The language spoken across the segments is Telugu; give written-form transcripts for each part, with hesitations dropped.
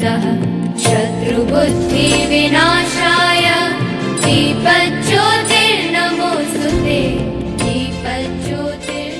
नमः शत्रुबुद्धि विनाशाय दीपज्योतिर्नमोस्तुते दीपज्योतिर्नमोस्तुते।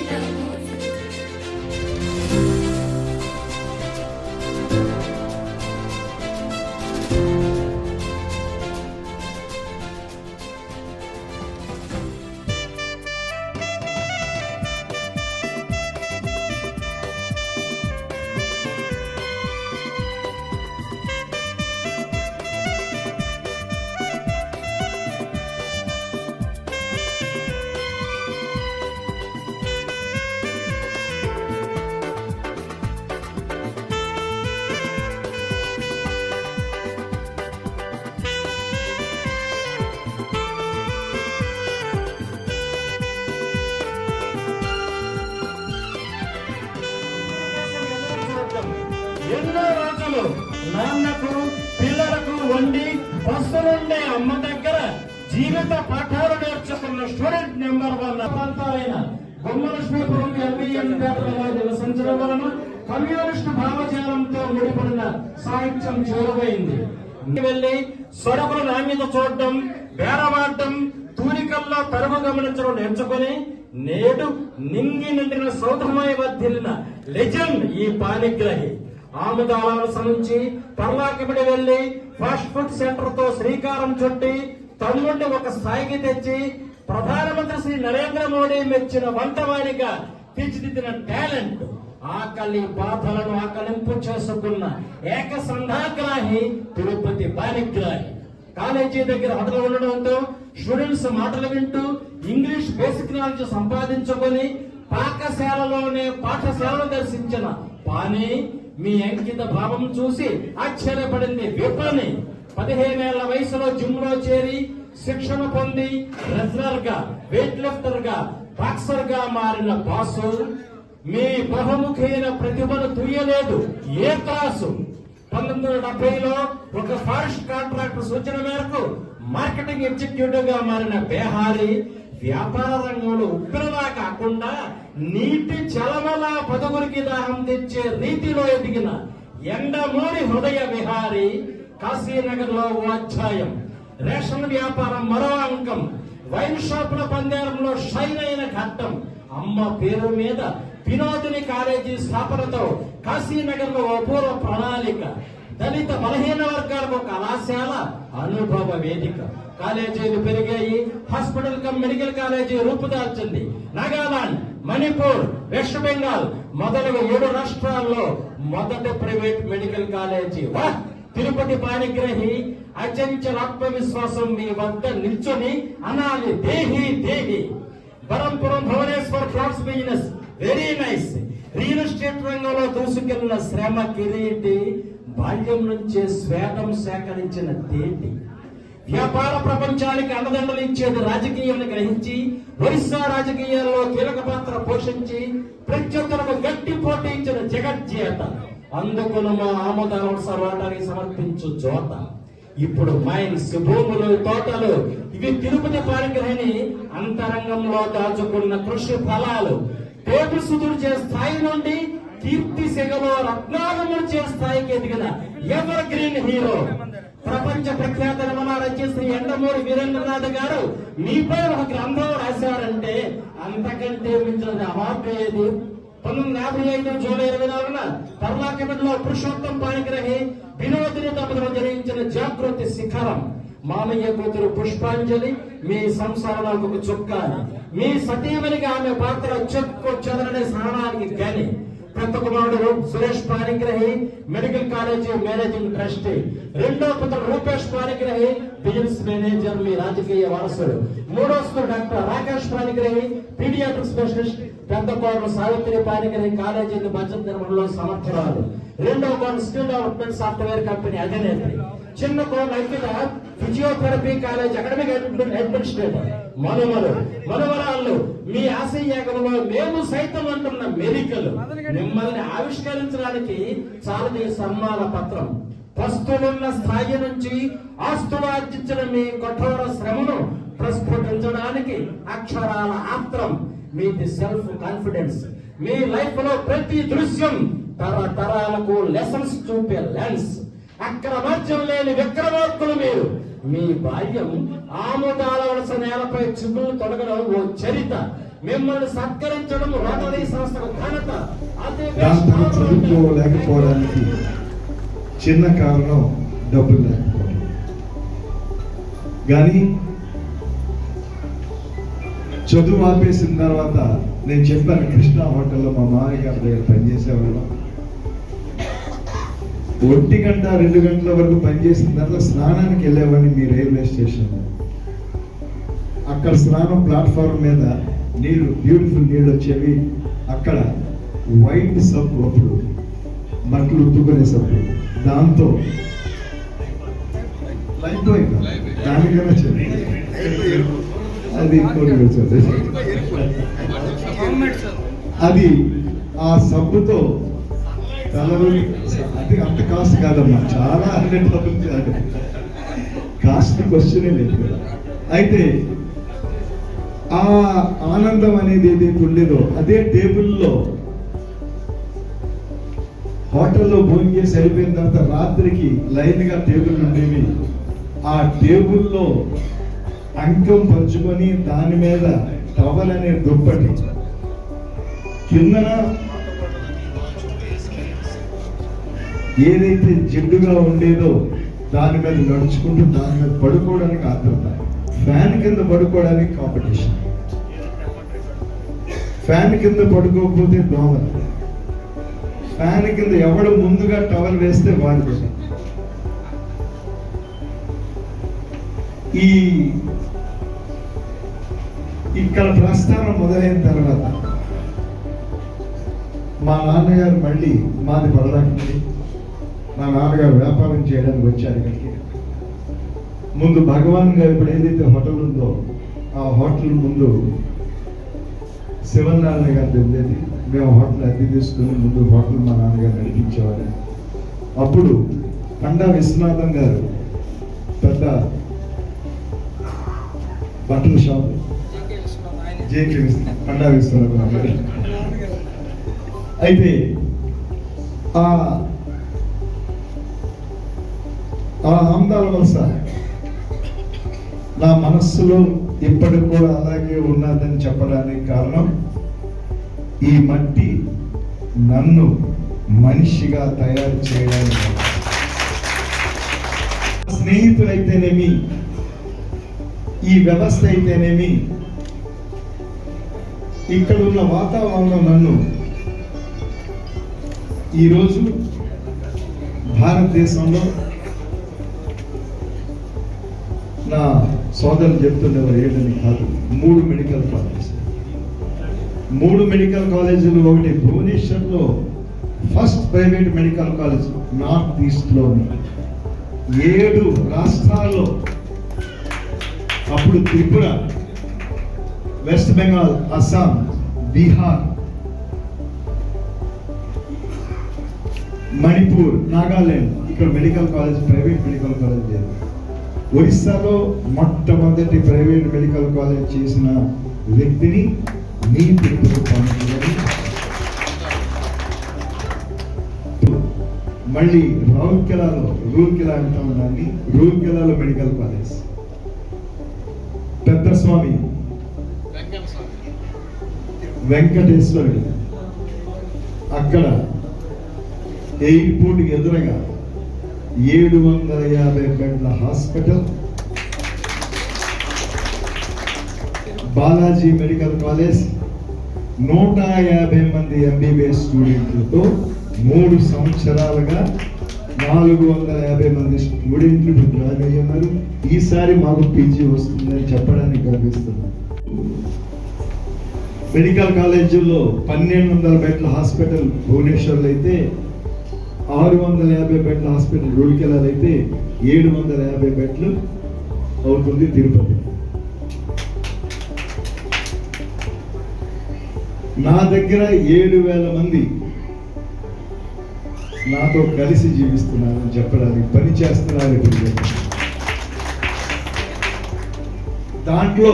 ఎన్నో రోజులు నాన్నకు పిల్లలకు వండి పస్తులుండే అమ్మ దగ్గర జీవిత పాఠాలు నేర్చుకున్న స్టూడెంట్ నెంబర్ 1 ప్రాంతాలైన బొమ్మలక్ష్మీపురం ఎల్బిఎన్ పేటలో నివసించడం వలన కమ్యూనిస్టు భావజాలంతో ముడిపడిన సాహిత్యం చేరువైంది. వెళ్లి సరుకుల నాణ్యత చూడటం, బేరమాడటం, తూనికల్లో తరుగు గమనించడం నేర్చుకుని నేడు నింగి నిండిన సౌధమయ వర్ధిల్లిన లెజెండ్ ఈ పాణిగ్రహి. ఆముదాలను నుంచి పర్లాకిబడి వెళ్లి ఫాస్ట్ ఫుడ్ సెంటర్ తో శ్రీకారం చుట్టి తమ్ముడిని ఒక స్థాయికి తెచ్చి ప్రధానమంత్రి శ్రీ నరేంద్ర మోడీ మెచ్చిన వంటవాడిగా తీర్చిదిద్దిన టాలెంట్. ఆకలి బాధలను ఆకలింపు చేసుకున్న ఏక సంధాగ్రాహి తిరుపతి పాణిగ్రాహి. కాలేజీ దగ్గర హోటల్ ఉండడంతో స్టూడెంట్స్ మాటలు వింటూ ఇంగ్లీష్ బేసిక్ నాలెడ్జ్ సంపాదించుకొని పాకశాలలోనే పాఠశాలను దర్శించిన పాని మీ అంకిత భావం చూసి ఆశ్చర్యపడింది విప్లని. 15 ఏళ్ల వయసులో జిమ్ లో చేరి శిక్షణ పొంది రెజ్లర్ గా, వెయిట్ లిఫ్టర్ గా, బాక్సర్ గా మారిన బాసు మీ బహుముఖైన ప్రతిభను తుయ్యలేదు ఏ త్రాసు. 1970లో ఒక ఫారెస్ట్ కాంట్రాక్టర్ సూచన మేరకు మార్కెటింగ్ ఎగ్జిక్యూటివ్ గా మారిన బేహారీ వ్యాపార రంగంలో ఉగ్రలా కాకుండా నీటి చలమలా పదుగురికి దాహం తెచ్చే రీతిలో ఎదిగిన ఎండమూరి హృదయ విహారీ. కాశీనగర్ లో ఓ అధ్యాయం, రేషన్ వ్యాపారం మరో అంకం, వైన్ షాపుల పందేరంలో షైన్ అయిన ఘట్టం, అమ్మ పేరు మీద వినోదిని కాలేజీ స్థాపనతో కాశీనగర్ లో అపూర్వ ప్రణాళిక, దళిత బలహీన వర్గాలకు కళాశాల అనుభవ వేదిక. కాలేజీలు పెరిగాయి, హాస్పిటల్ కమ్ మెడికల్ కాలేజీ రూపుదాల్చింది. నాగాలాండ్, మణిపూర్, వెస్ట్ బెంగాల్ మొదలగు 7 రాష్ట్రాల్లో మొదటి private medical college. Tirupati Panigrahi అచంచల ఆత్మవిశ్వాసం మీ వద్ద నిల్చొని అనాలి దేహి దేహి. Berhampur Bhubaneswar flats business very nice. Real estate రంగంలో దూసుకెళ్లిన శ్రమ కిరీటి, బాల్యం నుంచే శ్వేతం సేకరించిన తేటి. వ్యాపార ప్రపంచానికి అండదండలు ఇచ్చేది రాజకీయాన్ని గ్రహించి ఒరిస్సా రాజకీయాల్లో కీలక పాత్ర పోషించి ప్రత్యర్థులకు గట్టి పోటీ ఇచ్చిన జగజ్జేత. అందుకును మా ఆమోదాలను సర్వాటానికి సమర్పించు జోత. ఇప్పుడు మైన్స్, భూములు, తోటలు ఇవి తిరుపతి పాణిగ్రహిని అంతరంగంలో దాచుకున్న కృషి ఫలాలు. టేబుల్ సుదుర్చే స్థాయి నుండి కీర్తి సెగలో రత్నాలముర్చే స్థాయికి ఎదిగిన ఎవర్ గ్రీన్ హీరో. ప్రపంచ ప్రఖ్యాత రమణ రచయిత్రి ఎండమూరి వీరేంద్రనాథ్ గారు మీపై ఒక గ్రంథం రాశారంటే అంతకంటే మించిన అవార్డు ఏది? 1955 జూలై 24న పర్లాకిబడిలో పురుషోత్తం పాణిగ్రహి వినోదిని దంపతులు జరిగించిన జాగృతి శిఖరం. మామయ్య కూతురు పుష్పాంజలి మీ సంసారాలకు చుక్కాని, మీ సతీమణిగా ఆమె పాత్ర చెక్కు చెదరని స్నానానికి గని. పెద్ద కుమారుడు Suresh Panigrahi medical college managing trustee. రెండో పుత్రుడు రూపేష్ పాణిగ్రహి బిజినెస్ మేనేజర్ మీ రాజకీయ వారసుడు. మూడో doctor Rakesh Panigrahi paediatric specialist. పెద్ద కోడలు సావిత్రి పాణిగ్రహి కాలేజీ బడ్జెట్ నిర్వహణలో సమర్థురాలు. రెండో కోడలు స్కిల్ డెవలప్మెంట్ సాఫ్ట్వేర్ కంపెనీ అధినేత్రి. చిన్న కోడలు అంకిత ఫిజియోథెరపీ కాలేజ్ అకాడమిక్ అడ్మినిస్ట్రేటర్. మనవరాళ్ళు మీ ఆశయాగంలో మేము సైతం అంటున్న మెరికలు. మిమ్మల్ని ఆవిష్కరించడానికి చాలని సన్మాన పత్రం. పస్తులున్న స్థాయి నుంచి ఆస్తులు ఆర్జించిన మీ కఠోర శ్రమను ప్రస్ఫుటించడానికి అక్షరాల ఆత్రం. మీది సెల్ఫ్ కాన్ఫిడెన్స్. మీ లైఫ్ లో ప్రతి దృశ్యం తరతరాలకు లెసన్స్ చూపే లెన్స్. అక్రమార్జం లేని విక్రమార్కులు మీరు. మీ బాల్యం ఆముదాల వలస నేలపై చిగుళ్ళు తొలగడం ఓ చరిత. మిమ్మల్ని సత్కరించడం రోటరీ సంస్థకు ఘనత. దాంతో చదువుకోలేకపోవడానికి చిన్న కారణం డబ్బులు లేకపోవడం. కానీ చదువు ఆపేసిన తర్వాత నేను చెప్పాను, కృష్ణ హోటల్లో మా మామయ్య గారి దగ్గర పనిచేసేవాళ్ళం. 1 గంట 2 గంటల వరకు పనిచేసిన తర్వాత స్నానానికి వెళ్ళేవాడిని మీ రైల్వే స్టేషన్లో. అక్కడ స్నానం ప్లాట్ఫామ్ మీద నీళ్లు, బ్యూటిఫుల్ నీళ్ళు వచ్చేవి. అక్కడ వైట్ సబ్బు, అప్పుడు బట్టలు ఉత్తుకునే సబ్బు, దాంతో దానికన్నా చెప్పి అది అది ఆ సబ్బుతో తలలు. అది అంత కాస్ట్ కాదమ్మా, చాలా కాస్ట్ క్వశ్చనే లేదు కదా. అయితే ఆ ఆనందం అనేది ఏదైతే ఉండేదో, అదే టేబుల్లో హోటల్లో భోజనం చేసి అయిపోయిన తర్వాత రాత్రికి లైన్గా టేబుల్ ఉండేవి. ఆ టేబుల్లో అంకం పంచుకొని దాని మీద టవల్ అనే దుప్పటి కిందన ఏదైతే జిడ్డుగా ఉండేదో దాని మీద నడుచుకుంటూ దాని మీద పడుకోవడానికి ఆత్రత, ఫ్యాన్ కింద పడుకోవడానికి కాంపిటీషన్. ఫ్యాన్ కింద పడుకోకపోతే దోమలు, ఫ్యాన్ కింద ఎవడు ముందుగా టవల్ వేస్తే వాడు. ఈ ఇక్కడ ప్రస్థానం మొదలైన తర్వాత మా నాన్నగారు మళ్ళీ మాది పడడానికి, మా నాన్నగారు వ్యాపారం చేయడానికి వచ్చారు ఇక్కడికి. ముందు భగవాన్ గారు ఇప్పుడు ఏదైతే హోటల్ ఉందో ఆ హోటల్ ముందు శివనారాయణ గారు ఉండేది. మేము హోటల్ అద్దె తీసుకుని ముందు హోటల్ మా నాన్నగారు నడిపించేవారు. అప్పుడు పండా విశ్వనాథం గారు పెద్ద బట్టల షాప్, జేకే పండా విశ్వనాథం గారు. అయితే ఆ ఆందాల వలస నా మనస్సులో ఇప్పటికి కూడా అలాగే ఉన్నదని చెప్పడానికి కారణం, ఈ మట్టి నన్ను మనిషిగా తయారు చేయడానికి. స్నేహితులైతేనేమి, ఈ వ్యవస్థ అయితేనేమి, ఇక్కడ ఉన్న వాతావరణం నన్ను ఈరోజు భారతదేశంలో నా సోదరులు చెప్తుండేవారు ఏంటని కాదు, 3 మెడికల్ కాలేజ్, 3 మెడికల్ కాలేజీలు. ఒకటి భువనేశ్వర్లో first private medical college north ఈస్ట్లో, 7 రాష్ట్రాల్లో, అప్పుడు త్రిపుర, వెస్ట్ బెంగాల్, అస్సాం, బీహార్, మణిపూర్, నాగాలాండ్ ఇక్కడ medical college, private medical college లేదు. ఒడిస్సాలో మొట్టమొదటి ప్రైవేట్ మెడికల్ కాలేజ్ చేసిన వ్యక్తిని మీ త్రిపుర. మళ్ళీ రౌర్కెలాలో, రూర్కెలా అంటాం దాన్ని, రూర్కెలాలో మెడికల్ కాలేజ్. పెద్ద స్వామి వెంకటేశ్వరుడు, అక్కడ ఎయిర్పోర్ట్కి ఎదురుగా 750 బెడ్ల హాస్పిటల్. బాలాజీ మెడికల్ కాలేజ్ 150 మంది ఎంబీబీఎస్ స్టూడెంట్లతో 3 సంవత్సరాలుగా 450 మంది స్టూడెంట్లు జాయిన్ అయ్యి ఉన్నారు. ఈసారి మాకు పీజీ వస్తుందని చెప్పడానికి గర్విస్తున్నాను. మెడికల్ కాలేజీల్లో 1200 బెడ్ల హాస్పిటల్ భువనేశ్వర్లో అయితే, 650 బెడ్ల హాస్పిటల్ రూర్కెలాలో అయితే, 750 బెడ్లు అవుతుంది తిరుపతి. నా దగ్గర 7,000 మంది నాతో కలిసి జీవిస్తున్నారని చెప్పడానికి, పని చేస్తున్నారు. ఇప్పుడు దాంట్లో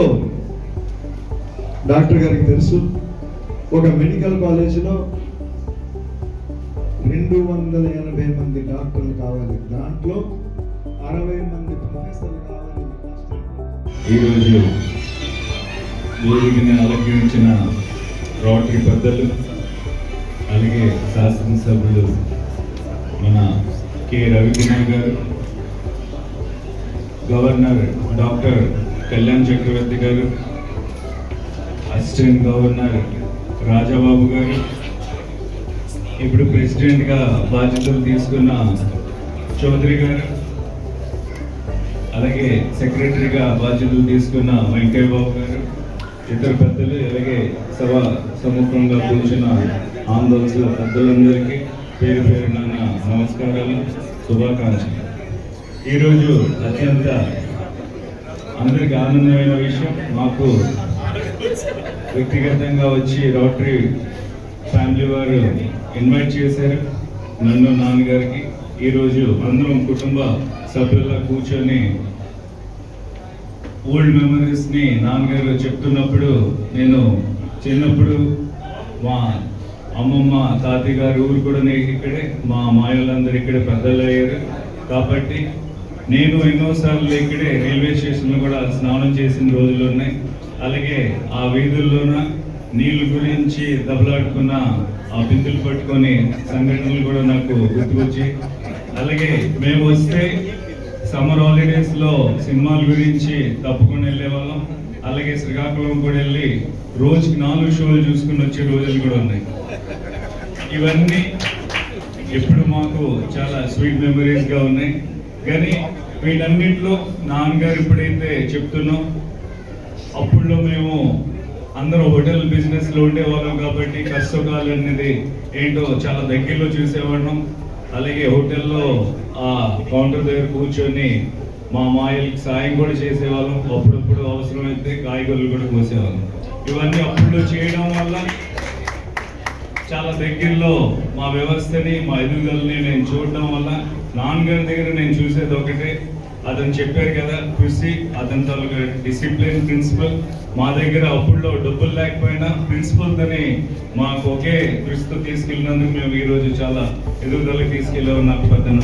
డాక్టర్ గారికి తెలుసు, ఒక మెడికల్ కాలేజీలో 280 మంది డాక్టర్లు కావాలి, దాంట్లో 60 మంది ప్రొఫెసర్లు కావాలి. ఈరోజు వేదికని అలంకరించిన రోటరీ పెద్దలు, అలాగే శాసనసభ్యులు మన కె రవికుమార్ గారు, గవర్నర్ డాక్టర్ కళ్యాణ్ చక్రవర్తి గారు, అసిస్టెంట్ గవర్నర్ రాజాబాబు గారు, ఇప్పుడు ప్రెసిడెంట్గా బాధ్యతలు తీసుకున్న చౌదరి గారు, అలాగే సెక్రటరీగా బాధ్యతలు తీసుకున్న వెంకయ్య బాబు గారు, ఇతర పెద్దలు, అలాగే సభ సముఖంగా కూర్చున్న ఆందోళన పెద్దలందరికీ పేరు పేరున నమస్కారాలు, శుభాకాంక్షలు. ఈరోజు అత్యంత అందరికీ ఆనందమైన విషయం, మాకు వ్యక్తిగతంగా వచ్చి రోటరీ ఫ్యామిలీ వారు ఇన్వైట్ చేశారు నన్ను, నాన్నగారికి. ఈరోజు అందరం కుటుంబ సభ్యుల్లో కూర్చొని ఓల్డ్ మెమరీస్ని నాన్నగారు చెప్తున్నప్పుడు, నేను చిన్నప్పుడు మా అమ్మమ్మ తాతయ్య గారు ఊరు కూడా ఇక్కడే, మా మాయలందరూ ఇక్కడే పెద్దలు అయ్యారు. కాబట్టి నేను ఎన్నోసార్లు ఇక్కడే రైల్వే స్టేషన్లో కూడా స్నానం చేసిన రోజులు ఉన్నాయి. అలాగే ఆ వీధుల్లోన నీళ్ళ గురించి దెబ్బలాడుకున్న ఆ బిందులు పట్టుకొని సంఘటనలు కూడా నాకు గుర్తుకొచ్చి, అలాగే మేము వస్తే సమ్మర్ హాలిడేస్లో సినిమాల గురించి తప్పకుండా వెళ్ళేవాళ్ళం. అలాగే శ్రీకాకుళం కూడా వెళ్ళి రోజుకి 4 షోలు చూసుకుని వచ్చే రోజులు కూడా ఉన్నాయి. ఇవన్నీ ఇప్పుడు మాకు చాలా స్వీట్ మెమరీస్గా ఉన్నాయి. కానీ వీటన్నింటిలో నాన్నగారు ఎప్పుడైతే చెప్తున్నాం, అప్పుడులో మేము అందరూ హోటల్ బిజినెస్లో ఉండేవాళ్ళం కాబట్టి కష్టకాలు అనేది ఏంటో చాలా దగ్గరలో చూసేవాళ్ళం. అలాగే హోటల్లో ఆ కౌంటర్ దగ్గర కూర్చొని మా మాయలకి సాయం కూడా చేసేవాళ్ళం. అప్పుడప్పుడు అవసరమైతే కాయగూరలు కూడా కోసేవాళ్ళం. ఇవన్నీ అప్పుడులో చేయడం వల్ల చాలా దగ్గరలో మా వ్యవస్థని, మా ఎదుగుదలని నేను చూడడం వల్ల, నాన్నగారి దగ్గర నేను చూసేది ఒకటే, అతను చెప్పారు కదా కృషి, అతని తాలూకా డిసిప్లిన్, ప్రిన్సిపల్. మా దగ్గర అప్పుడులో డబ్బులు లేకపోయినా ప్రిన్సిపల్తోని మాకు ఒకే కృషితో తీసుకెళ్ళినందుకు మేము ఈరోజు చాలా ఎదుగుదలకి తీసుకెళ్ళాము. నాకు పెద్దన